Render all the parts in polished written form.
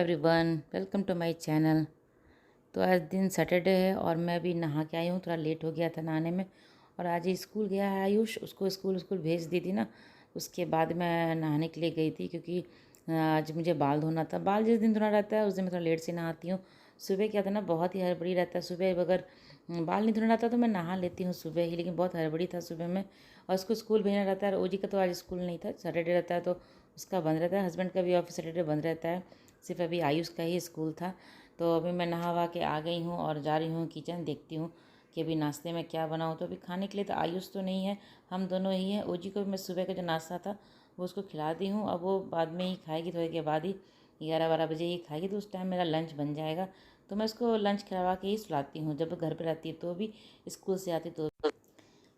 Everyone, welcome to my channel. तो आज दिन सैटरडे है और मैं अभी नहा के आई हूँ। थोड़ा लेट हो गया था नहाने में। और आज ही स्कूल गया है आयुष, उसको स्कूल भेज दी थी ना। उसके बाद मैं नहाने के लिए गई थी क्योंकि आज मुझे बाल धोना था। बाल जिस दिन धोना रहता है उस दिन मैं थोड़ा लेट से नहाती हूँ। सुबह क्या था ना, बहुत ही हड़बड़ी रहता है। सुबह अगर बाल नहीं धोना रहता तो मैं नहा लेती हूँ सुबह ही, लेकिन बहुत हड़बड़ी था सुबह में। और उसको स्कूल भेजना रहता है। ओजी का तो आज स्कूल नहीं था, सैटरडे रहता है तो उसका बंद रहता है। हस्बैंड का भी ऑफिस सैटरडे बंद रहता है। सिर्फ अभी आयुष का ही स्कूल था। तो अभी मैं नहा वहा के आ गई हूँ और जा रही हूँ किचन, देखती हूँ कि अभी नाश्ते में क्या बनाऊँ। तो अभी खाने के लिए तो आयुष तो नहीं है, हम दोनों ही हैं। ओजी को भी मैं सुबह का जो नाश्ता था वो उसको खिला दी हूँ। अब वो बाद में ही खाएगी, थोड़ी के बाद ही 11-12 बजे ही खाएगी, तो उस टाइम मेरा लंच बन जाएगा। तो मैं उसको लंच खिलवा के ही सुलाती हूँ। जब वो घर पर रहती है तो भी, स्कूल से आती तो।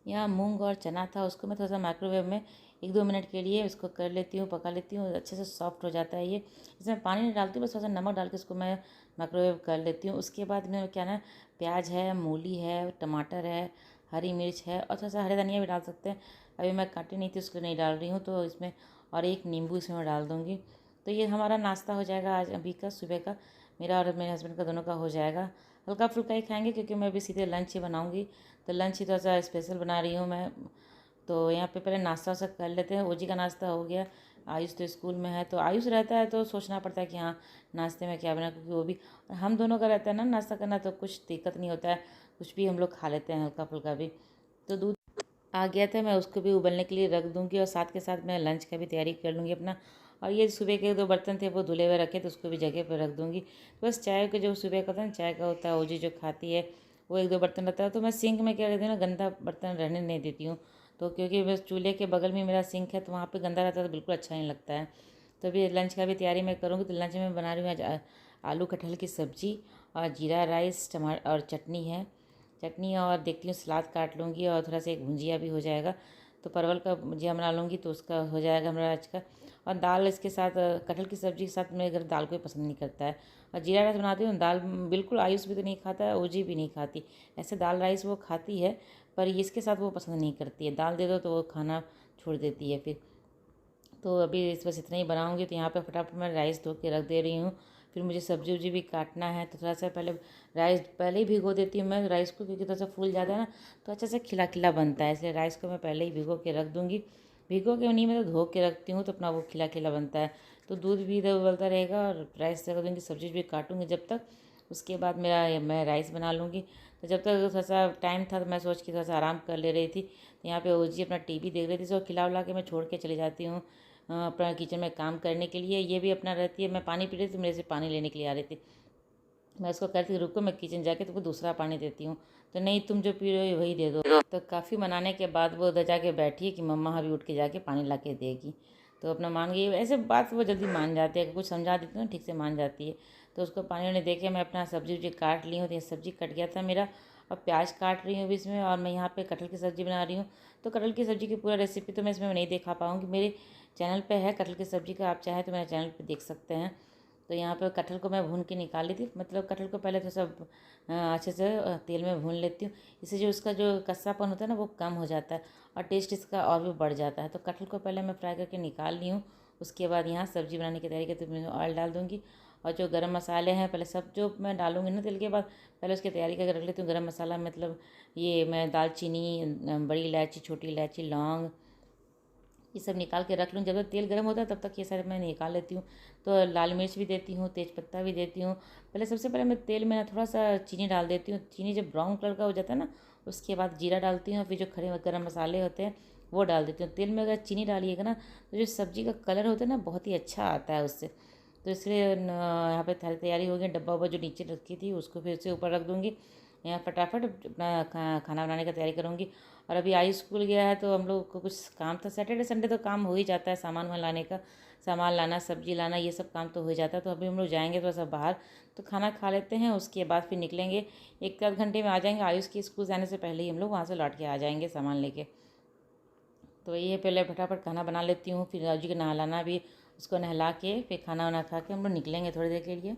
यहाँ मूंग और चना था, उसको मैं थोड़ा सा माइक्रोवेव में 1-2 मिनट के लिए उसको कर लेती हूँ, पका लेती हूँ, अच्छे से सॉफ्ट हो जाता है ये। इसमें पानी नहीं डालती हूँ, बस थोड़ा सा नमक डाल के इसको मैं माइक्रोवेव कर लेती हूँ। उसके बाद में क्या ना, प्याज है, मूली है, टमाटर है, हरी मिर्च है और थोड़ा सा हरे धनिया भी डाल सकते हैं। अभी मैं काटी नहीं थी, उसको नहीं डाल रही हूँ तो इसमें, और एक नींबू इसमें मैं डाल दूँगी। तो ये हमारा नाश्ता हो जाएगा आज अभी का, सुबह का। मेरा और मेरे हस्बैंड का दोनों का हो जाएगा। हल्का फुल्का ही खाएंगे क्योंकि मैं अभी सीधे लंच ही बनाऊँगी। तो लंच ही थोड़ा सा स्पेशल बना रही हूँ मैं। तो यहाँ पे पहले नाश्ता वास्ता कर लेते हैं। ओजी का नाश्ता हो गया, आयुष तो स्कूल में है। तो आयुष रहता है तो सोचना पड़ता है कि हाँ नाश्ते में क्या बना, क्योंकि वो भी, हम दोनों का रहता है ना नाश्ता करना, तो कुछ दिक्कत नहीं होता है, कुछ भी हम लोग खा लेते हैं हल्का फुल्का भी। तो दूध आ गया था, मैं उसको भी उबलने के लिए रख दूँगी और साथ के साथ मैं लंच का भी तैयारी कर लूँगी अपना। और ये सुबह के 2 बर्तन थे वो धुले हुए रखे, तो उसको भी जगह पर रख दूँगी। बस चाय का जो सुबह का था ना, चाय का होता है, ओजी जो खाती है वो 1-2 बर्तन रहता है। तो मैं सिंक में क्या करती हूँ ना, गंदा बर्तन रहने नहीं देती हूँ। तो क्योंकि बस चूल्हे के बगल में मेरा सिंक है, तो वहाँ पे गंदा रहता है तो बिल्कुल अच्छा नहीं लगता है। तो अभी लंच का भी तैयारी मैं करूँगी। तो लंच में बना रही हूँ आज आलू कटहल की सब्ज़ी और जीरा राइस, टमाटर और चटनी है। चटनी और देखती हूँ सलाद काट लूँगी और थोड़ा सा एक भुजिया भी हो जाएगा। तो परवल का भुजिया बना लूँगी तो उसका हो जाएगा हमारा आज का। और दाल इसके साथ, कटहल की सब्ज़ी के साथ मेरे घर दाल कोई पसंद नहीं करता है। और जीरा राइस बनाती हूँ, दाल बिल्कुल आयुष भी तो नहीं खाता है, ओजी भी नहीं खाती। ऐसे दाल राइस वो खाती है, पर इसके साथ वो पसंद नहीं करती है। दाल दे दो तो वो खाना छोड़ देती है फिर। तो अभी इस बस इतना ही बनाऊँगी। तो यहाँ पे फटाफट मैं राइस धो के रख दे रही हूँ। फिर मुझे सब्जी उब्जी भी काटना है, तो थोड़ा सा पहले राइस पहले ही भिगो देती हूँ मैं राइस को, क्योंकि थोड़ा सा फूल जाता है ना तो अच्छे से खिला खिला बनता है। इसलिए राइस को मैं पहले ही भिगो के रख दूँगी। भिगो के नहीं, मैं तो धो के रखती हूँ तो अपना वो खिला खिला बनता है। तो दूध भी इधर उबलता रहेगा और राइस रख दूँगी, सब्जी भी काटूँगी जब तक। उसके बाद मैं राइस बना लूँगी। तो जब तक थोड़ा सा टाइम था तो मैं सोच के थोड़ा सा आराम कर ले रही थी। तो यहाँ पे ओजी अपना टीवी देख रही थी, सो खिला उला के मैं छोड़ के चली जाती हूँ अपना किचन में काम करने के लिए। ये भी अपना रहती है, मैं पानी पी रही थी तो मेरे से पानी लेने के लिए आ रही थी। मैं उसको कहती थी रुको, मैं किचन जाके तुमको दूसरा पानी देती हूँ। तो नहीं, तुम जो पी रहे हो वही दे दो। तो काफ़ी मनाने के बाद वो उधर जाके बैठी है कि मम्मा अभी उठ के जाके पानी ला के देगी। तो अपना मान गई। ऐसे बात वो जल्दी मान जाती है, कुछ समझा देती हूँ ना ठीक से मान जाती है। तो उसको पानी वानी दे के मैं अपना सब्जी वब्जी काट ली हूँ। तो ये सब्जी कट गया था मेरा, और प्याज काट रही हूँ अभी इसमें। और मैं यहाँ पे कटहल की सब्ज़ी बना रही हूँ। तो कटहल की सब्ज़ी की पूरा रेसिपी तो मैं इसमें नहीं दिखा पाऊँगी, मेरे चैनल पे है कटहल की सब्ज़ी का, आप चाहें तो मेरे चैनल पे देख सकते हैं। तो यहाँ पे कटहल को मैं भून के निकाल ली थी, मतलब कटहल को पहले तो सब अच्छे से तेल में भून लेती हूँ। इससे जो उसका जो कच्चापन होता है ना वो कम हो जाता है और टेस्ट इसका और भी बढ़ जाता है। तो कटहल को पहले मैं फ्राई करके निकाल ली हूँ। उसके बाद यहाँ सब्ज़ी बनाने की तैयारी करती हूँ, मैं ऑयल डाल दूँगी। और जो गरम मसाले हैं पहले सब जो मैं डालूँगी ना तेल के बाद, पहले उसकी तैयारी करके रख लेती हूँ। गरम मसाला मतलब ये मैं दालचीनी, बड़ी इलायची, छोटी इलायची, लौंग, ये सब निकाल के रख लूँ। जब तक तेल गर्म होता है तब तक ये सारे मैं निकाल लेती हूँ। तो लाल मिर्च भी देती हूँ, तेज़पत्ता भी देती हूँ। पहले सबसे पहले मैं तेल में ना थोड़ा सा चीनी डाल देती हूँ। चीनी जब ब्राउन कलर का हो जाता है ना, उसके बाद जीरा डालती हूँ। फिर जो खड़े गरम मसाले होते हैं वो डाल देती हूँ। तेल में अगर चीनी डालिएगा ना तो जो सब्ज़ी का कलर होता है ना बहुत ही अच्छा आता है उससे। तो इसलिए यहाँ पे सारी तैयारी हो गई। डब्बा उब्बा जो नीचे रखी थी उसको फिर से ऊपर रख दूँगी। यहाँ फटाफट अपना खाना बनाने की तैयारी करूँगी। और अभी आई स्कूल गया है तो हम लोग को कुछ काम था। सैटरडे संडे तो काम हो ही जाता है, सामान वामान लाने का, सामान लाना, सब्जी लाना, ये सब काम तो हो ही जाता है। तो अभी हम लोग जाएंगे थोड़ा सा बाहर, तो खाना खा लेते हैं, उसके बाद फिर निकलेंगे। 1-8 घंटे में आ जाएंगे। आयुष के स्कूल जाने से पहले ही हम लोग वहाँ से लौट के आ जाएंगे सामान लेके। तो ये पहले फटाफट खाना बना लेती हूँ, फिर राजू को नहलाना भी, उसको नहला के फिर खाना वाना खा के हम लोग निकलेंगे थोड़ी देर के लिए।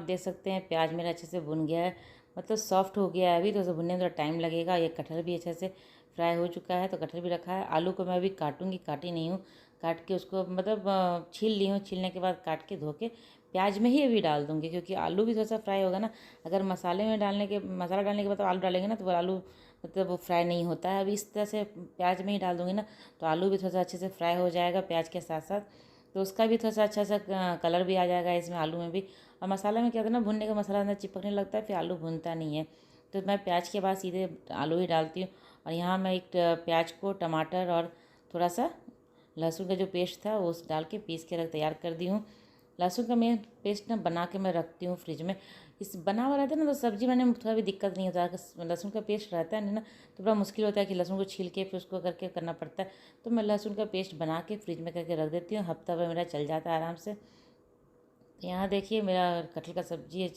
देख सकते हैं प्याज मेरा अच्छे से भुन गया है, मतलब सॉफ्ट हो गया है। अभी तो उसे भुनने में थोड़ा टाइम लगेगा। ये कटहल भी अच्छे से फ्राई हो चुका है, तो कटहल भी रखा है। आलू को मैं अभी काटूंगी, काटी नहीं हूँ। काट के उसको मतलब छील ली हूँ। छीलने के बाद काट के धो के प्याज में ही अभी डाल दूँगी, क्योंकि आलू भी थोड़ा सा फ्राई होगा ना। अगर मसाला डालने के बाद आलू डालेंगे ना, तो वो आलू मतलब वो फ्राई नहीं होता है। अभी इस तरह से प्याज में ही डाल दूँगी ना, तो आलू भी थोड़ा सा अच्छे से फ्राई हो जाएगा प्याज के साथ साथ। तो उसका भी थोड़ा सा अच्छा सा कलर भी आ जाएगा इसमें, आलू में भी। और मसाला में क्या होता है ना, भुनने का मसाला अंदर चिपकने लगता है, फिर आलू भुनता नहीं है। तो मैं प्याज के बाद सीधे आलू ही डालती हूँ। और यहाँ मैं एक प्याज को टमाटर और थोड़ा सा लहसुन का जो पेस्ट था वो उस डाल के पीस के तैयार कर दी हूँ। लहसुन का मैं पेस्ट ना बना के मैं रखती हूँ फ्रिज में। इस बना हुआ रहता है ना, तो सब्जी बनाने में थोड़ा भी दिक्कत नहीं होता। अगर लहसुन का पेस्ट रहता है नहीं ना, तो बड़ा मुश्किल होता है कि लहसुन को छील के फिर उसको करके करना पड़ता है। तो मैं लहसुन का पेस्ट बना के फ्रिज में करके रख देती हूँ, हफ्ता भर मेरा चल जाता है आराम से। तो यहाँ देखिए मेरा कटहल का सब्जी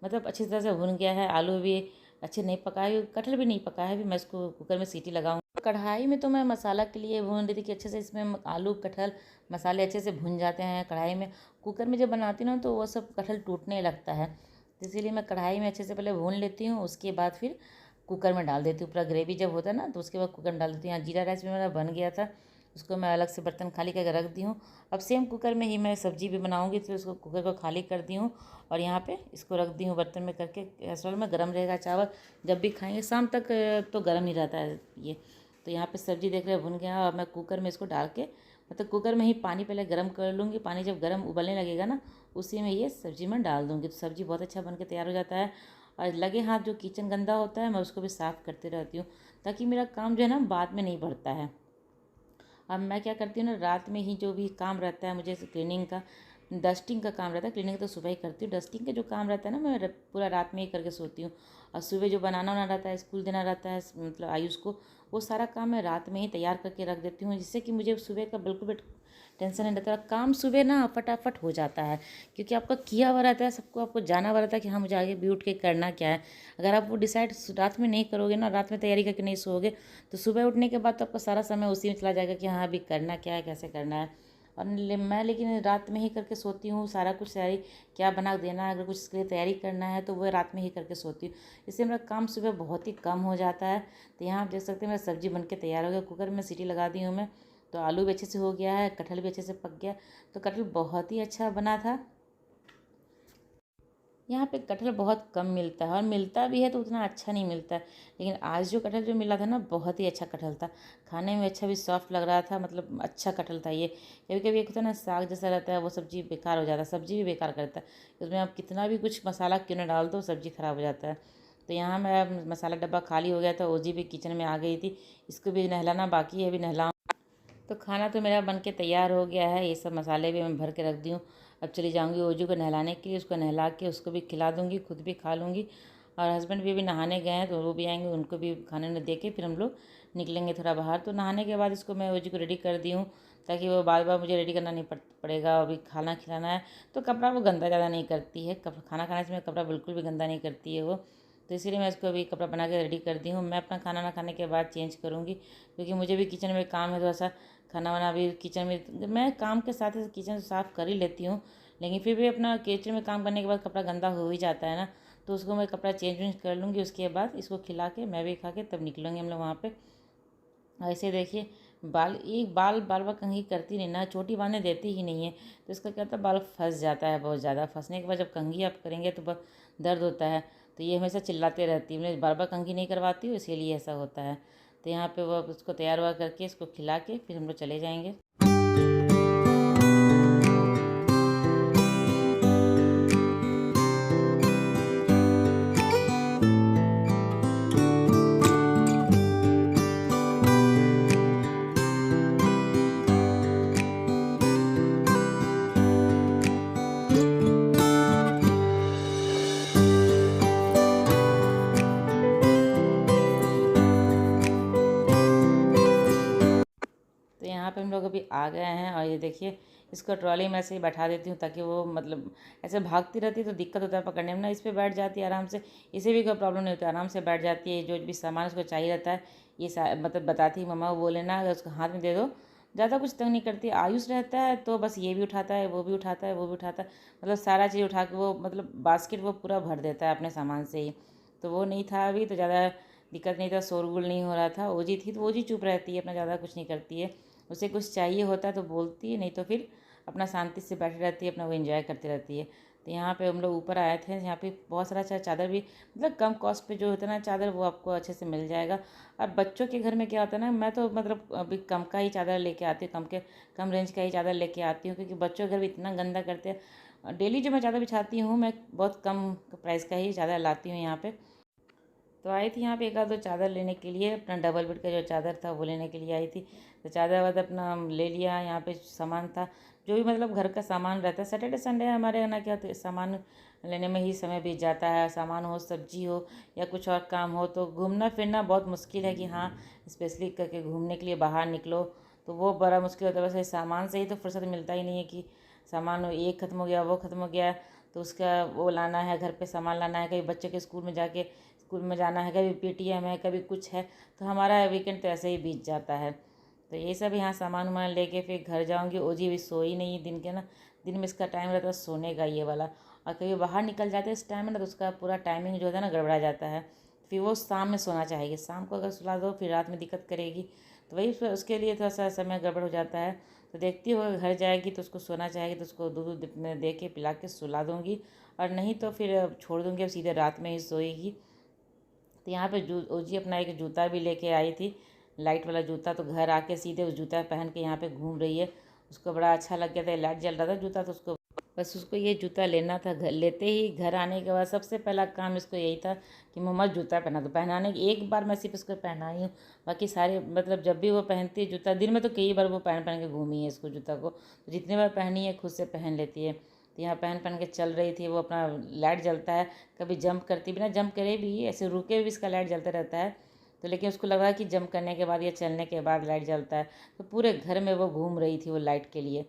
मतलब अच्छी तरह से भुन गया है। आलू भी अच्छे नहीं पकाए, कटहल भी नहीं पका है। अभी मैं इसको कुकर में सीटी लगाऊँ। कढ़ाई में तो मैं मसाला के लिए भून रही थी कि अच्छे से इसमें आलू कटहल मसाले अच्छे से भुन जाते हैं कढ़ाई में। कुकर में जब बनाती हूँ ना, तो वो सब कटहल टूटने लगता है। तो इसीलिए मैं कढ़ाई में अच्छे से पहले भून लेती हूँ, उसके बाद फिर कुकर में डाल देती हूँ। पूरा ग्रेवी जब होता है ना, तो उसके बाद कुकर में डाल देती हूँ। यहाँ जीरा राइस भी मेरा बन गया था, उसको मैं अलग से बर्तन खाली करके रख दी हूँ। अब सेम कुकर में ही मैं सब्जी भी बनाऊँगी, तो उसको कुकर को खाली कर दी हूँ और यहाँ पे इसको रख दी हूँ बर्तन में करके। कैसरोल में गर्म रहेगा चावल, जब भी खाएंगे शाम तक तो गर्म ही रहता है ये। तो यहाँ पे सब्जी देख रहे हैं भुन गया, और मैं कुकर में इसको डाल के मतलब कुकर में ही पानी पहले गर्म कर लूँगी। पानी जब गर्म उबलने लगेगा ना, उसी में ये सब्जी मैं डाल दूँगी। तो सब्जी बहुत अच्छा बन के तैयार हो जाता है। और लगे हाथ जो किचन गंदा होता है, मैं उसको भी साफ़ करती रहती हूँ, ताकि मेरा काम जो है ना बाद में नहीं बढ़ता है। अब मैं क्या करती हूँ ना, रात में ही जो भी काम रहता है मुझे, क्लीनिंग का डस्टिंग का काम रहता है। क्लीनिंग तो सुबह ही करती हूँ, डस्टिंग का जो काम रहता है ना, मैं पूरा रात में ही करके सोती हूँ। और सुबह जो बनाना वाना रहता है, स्कूल देना रहता है मतलब आयुष को, वो सारा काम मैं रात में ही तैयार करके रख देती हूँ, जिससे कि मुझे सुबह का बिल्कुल भी टेंशन नहीं रहता। काम सुबह ना फटाफट हो जाता है, क्योंकि आपका किया हुआ रहता है, सबको आपको जाना हुआ रहता है कि हाँ मुझे आगे भी उठ के करना क्या है। अगर आप वो डिसाइड रात में नहीं करोगे ना, रात में तैयारी करके नहीं सोओगे, तो सुबह उठने के बाद तो आपका सारा समय उसी में चला जाएगा कि हाँ अभी करना क्या है, कैसे करना है। और मैं लेकिन रात में ही करके सोती हूँ सारा कुछ तैयारी, क्या बना देना है, अगर कुछ इसके लिए तैयारी करना है तो वो रात में ही करके सोती हूँ। इससे मेरा काम सुबह बहुत ही कम हो जाता है। तो यहाँ आप देख सकते हैं मेरा सब्जी बन के तैयार हो गया। कुकर में सीटी लगा दी हूँ मैं, तो आलू भी अच्छे से हो गया है, कटहल भी अच्छे से पक गया। तो कटहल बहुत ही अच्छा बना था। यहाँ पे कटहल बहुत कम मिलता है, और मिलता भी है तो उतना अच्छा नहीं मिलता है। लेकिन आज जो कटहल जो मिला था ना, बहुत ही अच्छा कटहल था। खाने में अच्छा भी सॉफ्ट लग रहा था, मतलब अच्छा कटहल था ये। कभी कभी एक होता है ना साग जैसा रहता है, वो सब्जी बेकार हो जाता है, सब्जी भी बेकार करता है। उसमें आप कितना भी कुछ मसाला क्यों ना डाल दो, सब्जी ख़राब हो जाता है। तो यहाँ मेरा मसाला डब्बा खाली हो गया था, ओजी भी किचन में आ गई थी, इसको भी नहलाना बाकी है, अभी नहला। तो खाना तो मेरा बन के तैयार हो गया है। ये सब मसाले भी मैं भर के रख दी हूँ। अब चली जाऊँगी ओजू को नहलाने के लिए, उसको नहला के उसको भी खिला दूँगी, खुद भी खा लूँगी। और हस्बैंड भी अभी नहाने गए हैं, तो वो भी आएंगे, उनको भी खाने में दे के फिर हम लोग निकलेंगे थोड़ा बाहर। तो नहाने के बाद इसको मैं ओजू को रेडी कर दी हूँ, ताकि वो बार बार मुझे रेडी करना नहीं पड़ेगा। अभी खाना खिलाना है तो कपड़ा वो गंदा ज़्यादा नहीं करती है, खाना खाने से कपड़ा बिल्कुल भी गंदा नहीं करती है वो। तो इसीलिए मैं इसको अभी कपड़ा बना के रेडी कर दी हूँ। मैं अपना खाना ना खाने के बाद चेंज करूँगी, क्योंकि मुझे भी किचन में काम है थोड़ा सा। खाना वाना भी किचन में मैं काम के साथ ही किचन साफ़ कर ही लेती हूँ, लेकिन फिर भी अपना किचन में काम करने के बाद कपड़ा गंदा हो ही जाता है ना, तो उसको मैं कपड़ा चेंज वेंज कर लूँगी। उसके बाद इसको खिला के मैं भी खा के तब निकलूँगी हम लोग वहाँ पे। ऐसे देखिए बाल बार बार कंघी करती नहीं ना, चोटी बांधने देती ही नहीं है, तो इसका क्या होता है बाल फंस जाता है बहुत ज़्यादा। फंसने के बाद जब कंघी आप करेंगे तो बहुत दर्द होता है। तो ये हमेशा चिल्लाते रहती है, मैं बार बार कंघी नहीं करवाती हूँ, इसीलिए ऐसा होता है। तो यहाँ पे वो उसको तैयार हुआ करके इसको खिला के फिर हम लोग चले जाएंगे। तो यहाँ पे हम लोग अभी आ गए हैं, और ये देखिए इसको ट्रॉली में ऐसे ही बैठा देती हूँ, ताकि वो मतलब ऐसे भागती रहती है तो दिक्कत होता है पकड़ने में ना। इस पर बैठ जाती है आराम से, इसे भी कोई प्रॉब्लम नहीं होती, आराम से बैठ जाती है। जो भी सामान उसको चाहिए रहता है ये मतलब बताती है, मम्मा वो लेना, अगर उसको हाथ में दे दो ज़्यादा कुछ तंग नहीं करती। आयुष रहता है तो बस ये भी उठाता है, वो भी उठाता है, वो भी उठाता है, मतलब सारा चीज़ उठा के वो मतलब बास्केट वो पूरा भर देता है अपने सामान से ही। तो वो नहीं था अभी, तो ज़्यादा दिक्कत नहीं था, शोरगुल नहीं हो रहा था। ओजी थी तो ओजी चुप रहती है, अपना ज़्यादा कुछ नहीं करती है। उसे कुछ चाहिए होता है तो बोलती है, नहीं तो फिर अपना शांति से बैठी रहती है, अपना वो एंजॉय करती रहती है। तो यहाँ पे हम लोग ऊपर आए थे, यहाँ पे बहुत सारा अच्छा चादर भी मतलब कम कॉस्ट पे जो होता है ना चादर, वो आपको अच्छे से मिल जाएगा। और बच्चों के घर में क्या होता है ना, मैं तो मतलब अभी कम का ही चादर लेके आती हूँ, कम रेंज का ही चादर लेके आती हूँ, क्योंकि बच्चों के घर भी इतना गंदा करते हैं। डेली जो मैं चादर बिछाती हूँ, मैं बहुत कम प्राइस का ही चादर लाती हूँ यहाँ पे। तो आई थी यहाँ पे एक आध दो चादर लेने के लिए, अपना डबल बेड का जो चादर था वो लेने के लिए आई थी। तो चादर वादर अपना ले लिया। यहाँ पे सामान था जो भी मतलब घर का सामान रहता है, सैटरडे संडे हमारे यहाँ क्या सामान लेने में ही समय बीत जाता है। सामान हो, सब्जी हो या कुछ और काम हो, तो घूमना फिरना बहुत मुश्किल है कि हाँ स्पेशली करके घूमने के लिए बाहर निकलो, तो वो बड़ा मुश्किल होता है। वैसे सामान से ही तो फुर्सत मिलता ही नहीं है कि सामान एक ख़त्म हो गया, वो ख़त्म हो गया, तो उसका वो लाना है, घर पे सामान लाना है, कभी बच्चे के स्कूल में जाना है, कभी पेटीएम है, कभी कुछ है, तो हमारा वीकेंड तो ऐसे ही बीत जाता है। तो ये सब यहाँ सामान वामान लेके फिर घर जाऊँगी। ओजी भी सोई नहीं दिन के ना, दिन में इसका टाइम रहता है सोने का ये वाला, और कभी बाहर निकल जाते हैं इस टाइम में ना, तो उसका पूरा टाइमिंग जो होता है ना गड़बड़ा जाता है। फिर वो शाम में सोना चाहेगी, शाम को अगर सुला दो फिर रात में दिक्कत करेगी, तो वही उसके लिए थोड़ा सा समय गड़बड़ हो जाता है। तो देखती हो घर जाएगी तो उसको सोना चाहेगी, तो उसको दूध में दे के पिला के सुला दूँगी, और नहीं तो फिर छोड़ दूँगी, अब सीधे रात में ही सोएगी। तो यहाँ पे ओजी अपना एक जूता भी लेके आई थी, लाइट वाला जूता। तो घर आके सीधे उस जूता पहन के यहाँ पे घूम रही है। उसको बड़ा अच्छा लग गया था, लाइट जल रहा था जूता, तो उसको बस उसको ये जूता लेना था। घर लेते ही घर आने के बाद सबसे पहला काम इसको यही था कि मम्मा जूता पहना दो। पहनाने की एक बार मैं सिर्फ इसको पहनाई हूँ, बाकी सारे मतलब जब भी वो पहनती है जूता, दिन में तो कई बार वो पहन पहन के घूमी है इसको जूता को, तो जितनी बार पहनी है खुद से पहन लेती है। तो यहाँ पहन पहन के चल रही थी वो, अपना लाइट जलता है, कभी जंप करती, बिना जंप करे भी ऐसे रुके भी इसका लाइट जलता रहता है। तो लेकिन उसको लग रहा है कि जंप करने के बाद या चलने के बाद लाइट जलता है, तो पूरे घर में वो घूम रही थी वो लाइट के लिए।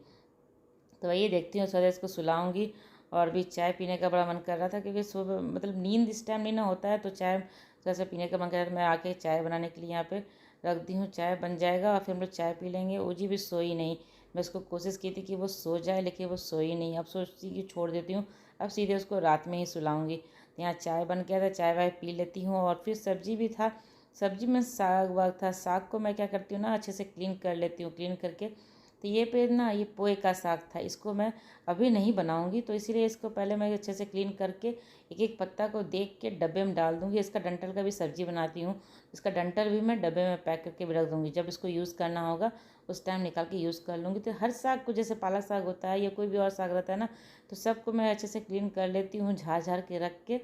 तो वही देखती हूँ, थोड़ा इसको सुलाऊंगी। और भी चाय पीने का बड़ा मन कर रहा था, क्योंकि सुबह मतलब नींद इस टाइम नहीं ना होता है, तो चाय थोड़ा सा पीने का मन कर रहा था। मैं आके चाय बनाने के लिए यहाँ पे रख दी हूँ, चाय बन जाएगा और फिर हम लोग चाय पी लेंगे। ओजी भी सोई नहीं, मैं उसको कोशिश की थी कि वो सो जाए, लेकिन वो सोई नहीं। अब सोचती कि छोड़ देती हूँ, अब सीधे उसको रात में ही सुलाऊंगी। तो यहाँ चाय बन गया था, चाय वाय पी लेती हूँ। और फिर सब्जी भी था, सब्जी में साग वाग था। साग को मैं क्या करती हूँ ना, अच्छे से क्लीन कर लेती हूँ, क्लीन करके। तो ये पे ना ये पोए का साग था, इसको मैं अभी नहीं बनाऊंगी, तो इसीलिए इसको पहले मैं अच्छे से क्लीन करके एक एक पत्ता को देख के डब्बे में डाल दूंगी। इसका डंठल का भी सब्जी बनाती हूँ, इसका डंठल भी मैं डब्बे में पैक करके भी रख दूंगी, जब इसको यूज़ करना होगा उस टाइम निकाल के यूज़ कर लूँगी। तो हर साग को, जैसे पालक साग होता है या कोई भी और साग रहता है ना, तो सबको मैं अच्छे से क्लीन कर लेती हूँ, झाड़ झाड़ के रख के,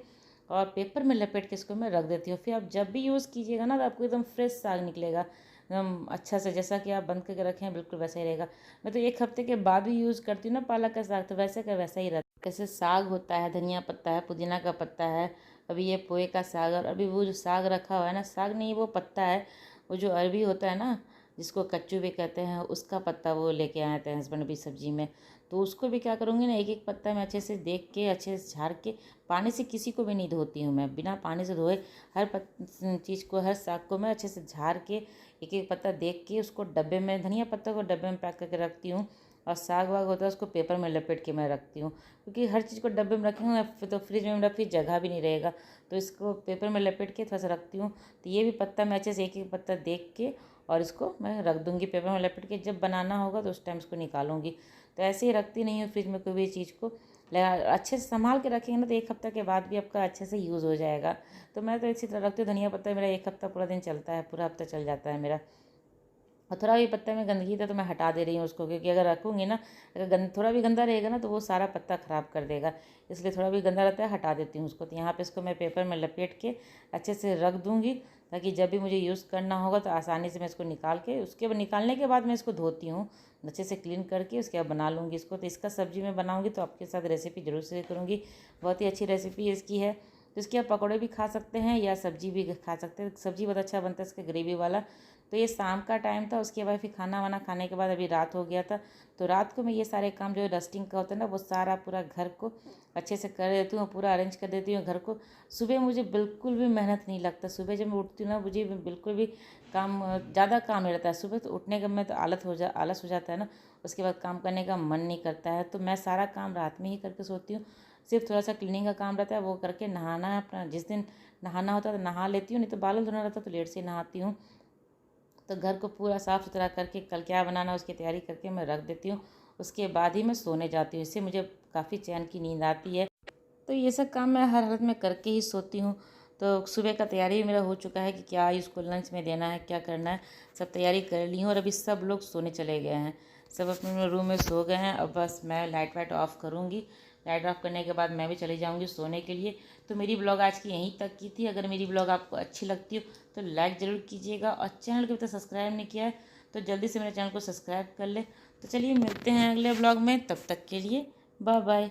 और पेपर में लपेट के इसको मैं रख देती हूँ। फिर आप जब भी यूज़ कीजिएगा ना, तो आपको एकदम फ्रेश साग निकलेगा, एकदम अच्छा से, जैसा कि आप बंद करके रखें बिल्कुल वैसा ही रहेगा। मैं तो एक हफ्ते के बाद भी यूज़ करती हूँ ना पालक का साग, तो वैसे का वैसा ही रहता है। कैसे साग होता है, धनिया पत्ता है, पुदीना का पत्ता है, अभी ये पोए का साग, और अभी वो जो साग रखा हुआ है ना, साग नहीं वो पत्ता है, वो जो अरबी होता है ना, जिसको कच्चू भी कहते हैं, उसका पत्ता वो लेके आए थे हस्बैंड अभी सब्जी में। तो उसको भी क्या करूँगी ना, एक एक पत्ता मैं अच्छे से देख के, अच्छे से झाड़ के, पानी से किसी को भी नहीं धोती हूँ मैं, बिना पानी से धोए हर चीज़ को, हर साग को मैं अच्छे से झाड़ के, एक एक पत्ता देख के उसको डब्बे में, धनिया पत्ता को डब्बे में पैक करके रखती हूँ। और साग वाग होता है उसको पेपर में लपेट के मैं रखती हूँ, क्योंकि हर चीज़ को डब्बे में रखेंगे ना तो फ्रिज में फिर जगह भी नहीं रहेगा, तो इसको पेपर में लपेट के थोड़ा सा रखती हूँ। तो ये भी पत्ता मैं अच्छे से एक एक पत्ता देख के और इसको मैं रख दूँगी पेपर में लपेट के, जब बनाना होगा तो उस टाइम इसको निकालूंगी। तो ऐसे ही रखती नहीं हूँ फ्रिज में कोई भी चीज़ को, अच्छे से संभाल के रखेंगे ना, तो एक हफ्ता के बाद भी आपका अच्छे से यूज़ हो जाएगा। तो मैं तो इसी तरह रखती हूँ। धनिया पत्ता मेरा एक हफ्ता पूरा दिन चलता है, पूरा हफ्ता चल जाता है मेरा। और थोड़ा भी पत्ते में गंदगी था तो मैं हटा दे रही हूँ उसको, क्योंकि अगर रखूँगी ना, अगर थोड़ा भी गंदा रहेगा ना तो वो सारा पत्ता ख़राब कर देगा, इसलिए थोड़ा भी गंदा रहता है हटा देती हूँ उसको। तो यहाँ पे इसको मैं पेपर में लपेट के अच्छे से रख दूँगी, ताकि जब भी मुझे यूज़ करना होगा तो आसानी से मैं इसको निकाल के, उसके बाद निकालने के बाद मैं इसको धोती हूँ अच्छे से क्लीन करके, उसके बाद बना लूँगी इसको। तो इसका सब्ज़ी में बनाऊँगी तो आपके साथ रेसिपी ज़रूर शेयर करूँगी, बहुत ही अच्छी रेसिपी इसकी है। तो इसके आप पकौड़े भी खा सकते हैं या सब्जी भी खा सकते हैं, सब्जी बहुत अच्छा बनता है इसका ग्रेवी वाला। तो ये शाम का टाइम था। उसके बाद फिर खाना वाना खाने के बाद अभी रात हो गया था। तो रात को मैं ये सारे काम जो डस्टिंग का होता है ना, वो सारा पूरा घर को अच्छे से कर देती हूँ, पूरा अरेंज कर देती हूँ घर को। सुबह मुझे बिल्कुल भी मेहनत नहीं लगता। सुबह जब मैं उठती हूँ ना, मुझे बिल्कुल भी काम ज़्यादा काम नहीं रहता है। सुबह तो उठने का मैं तो आलस हो जाता है ना, उसके बाद काम करने का मन नहीं करता है। तो मैं सारा काम रात में ही करके सोती हूँ। सिर्फ थोड़ा सा क्लीनिंग का काम रहता है, वो करके नहाना है अपना। जिस दिन नहाना होता है तो नहा लेती हूँ, नहीं तो बाल धोना रहता है तो लेट से नहाती हूँ। तो घर को पूरा साफ़ सुथरा करके कल क्या बनाना है उसकी तैयारी करके मैं रख देती हूँ। उसके बाद ही मैं सोने जाती हूँ। इससे मुझे काफ़ी चैन की नींद आती है। तो ये सब काम मैं हर हालत में करके ही सोती हूँ। तो सुबह का तैयारी मेरा हो चुका है कि क्या इसको लंच में देना है, क्या करना है, सब तैयारी कर ली हूँ। और अभी सब लोग सोने चले गए हैं, सब अपने अपने रूम में सो गए हैं। अब बस मैं लाइट वाइट ऑफ़ करूँगी। लाइट ऑफ़ करने के बाद मैं भी चली जाऊँगी सोने के लिए। तो मेरी ब्लॉग आज की यहीं तक की थी। अगर मेरी ब्लॉग आपको अच्छी लगती हो तो लाइक ज़रूर कीजिएगा, और चैनल को भी तो सब्सक्राइब नहीं किया है तो जल्दी से मेरे चैनल को सब्सक्राइब कर ले। तो चलिए मिलते हैं अगले ब्लॉग में, तब तक के लिए बाय बाय।